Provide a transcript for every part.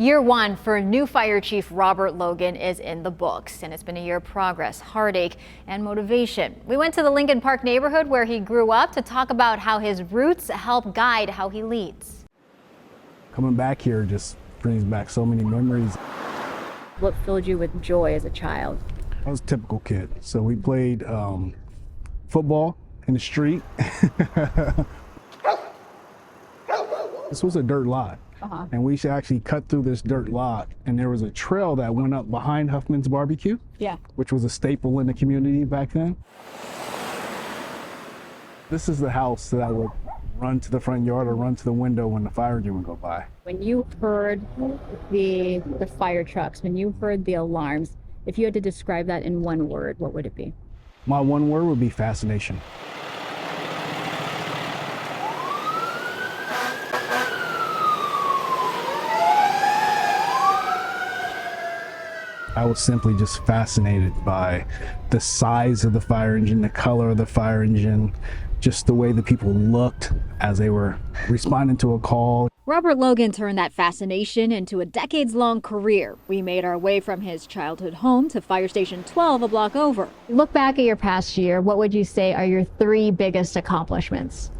Year one for new Fire Chief Robert Logan is in the books, and it's been a year of progress, heartache, and motivation. We went to the Lincoln Park neighborhood where he grew up to talk about how his roots help guide how he leads. Coming back here just brings back so many memories. What filled you with joy as a child? I was a typical kid, so we played football in the street. This was a dirt lot. And we should actually cut through this dirt lot, and there was a trail that went up behind Huffman's Barbecue, which was a staple in the community back then. This is the house that I would run to the front yard or run to the window when the fire engine would go by. When you heard the fire trucks, when you heard the alarms, if you had to describe that in one word, what would it be? My one word would be fascination. I was simply just fascinated by the size of the fire engine, the color of the fire engine, just the way the people looked as they were responding to a call. Robert Logan turned that fascination into a decades-long career. We made our way from his childhood home to Fire Station 12 a block over. Look back at your past year, what would you say are your three biggest accomplishments?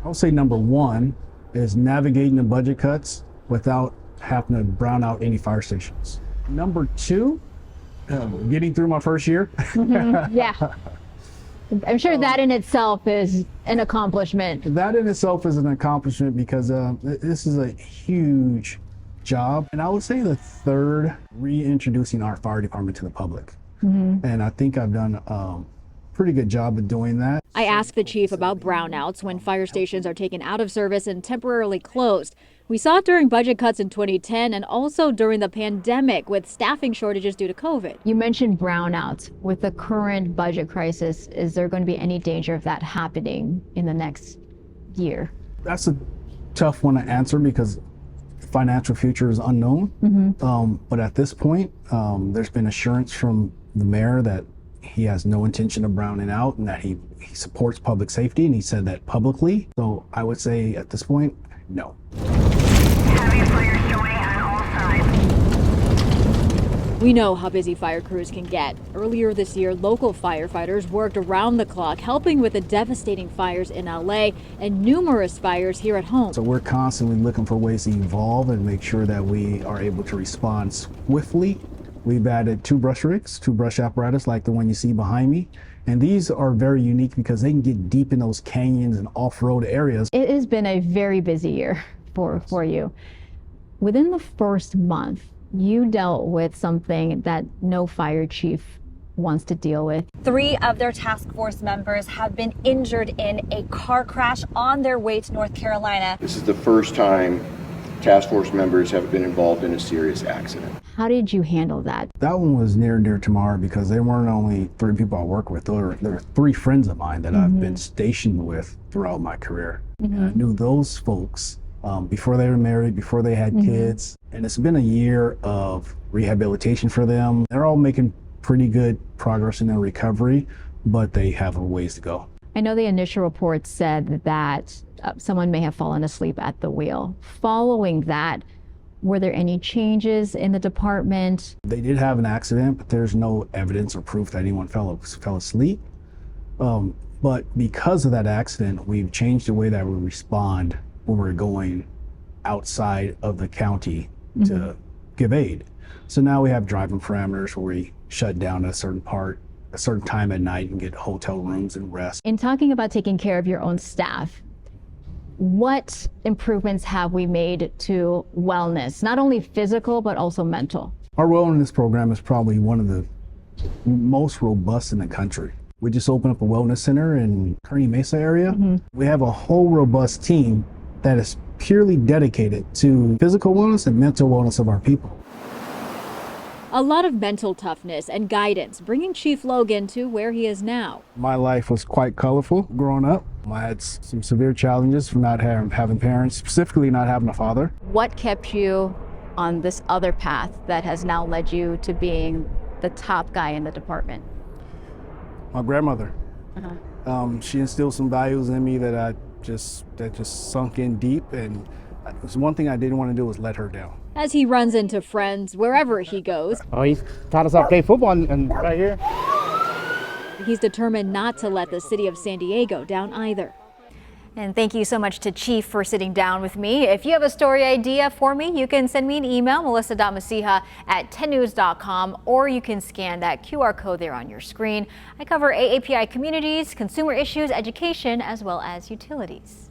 I would say number one is navigating the budget cuts without having to brown out any fire stations. Number two, getting through my first year. Yeah. I'm sure that in itself is an accomplishment. That in itself is an accomplishment because this is a huge job. And I would say the third, reintroducing our fire department to the public. And I think I've done a pretty good job of doing that. I asked the chief about brownouts when fire stations are taken out of service and temporarily closed. We saw it during budget cuts in 2010 and also during the pandemic with staffing shortages due to COVID. You mentioned brownouts. With the current budget crisis, is there going to be any danger of that happening in the next year? That's a tough one to answer because the financial future is unknown. But at this point, there's been assurance from the mayor that he has no intention of browning out and that he supports public safety, and he said that publicly. So I would say at this point, no. Heavy fire showing on all sides. We know how busy fire crews can get. Earlier this year, local firefighters worked around the clock helping with the devastating fires in LA and numerous fires here at home. So we're constantly looking for ways to evolve and make sure that we are able to respond swiftly. We've added 2 brush rigs, 2 brush apparatus like the one you see behind me. And these are very unique because they can get deep in those canyons and off-road areas. It has been a very busy year for you. Within the first month, you dealt with something that no fire chief wants to deal with. 3 of their task force members have been injured in a car crash on their way to North Carolina. This is the first time task force members have been involved in a serious accident. How did you handle that? That one was near and dear to my heart because they weren't only 3 people I work with, there were 3 friends of mine that I've been stationed with throughout my career. And I knew those folks before they were married, before they had kids. And it's been a year of rehabilitation for them. They're all making pretty good progress in their recovery, but they have a ways to go. I know the initial report said that someone may have fallen asleep at the wheel. Following that, were there any changes in the department? They did have an accident, but there's no evidence or proof that anyone fell asleep. But because of that accident, we've changed the way that we respond when we're going outside of the county to give aid. So now we have driving parameters where we shut down a certain time at night and get hotel rooms and rest. In talking about taking care of your own staff, what improvements have we made to wellness, not only physical, but also mental? Our wellness program is probably one of the most robust in the country. We just opened up a wellness center in Kearney Mesa area. We have a whole robust team that is purely dedicated to physical wellness and mental wellness of our people. A lot of mental toughness and guidance, bringing Chief Logan to where he is now. My life was quite colorful growing up. I had some severe challenges from not having parents, specifically not having a father. What kept you on this other path that has now led you to being the top guy in the department? My grandmother. She instilled some values in me that just sunk in deep, and it was one thing I didn't want to do was let her down. as he runs into friends wherever he goes. Oh, he taught us how to play football and right here. He's determined not to let the city of San Diego down either. And thank you so much to Chief for sitting down with me. If you have a story idea for me, you can send me an email, melissa.masiha@10news.com, or you can scan that QR code there on your screen. I cover AAPI communities, consumer issues, education, as well as utilities.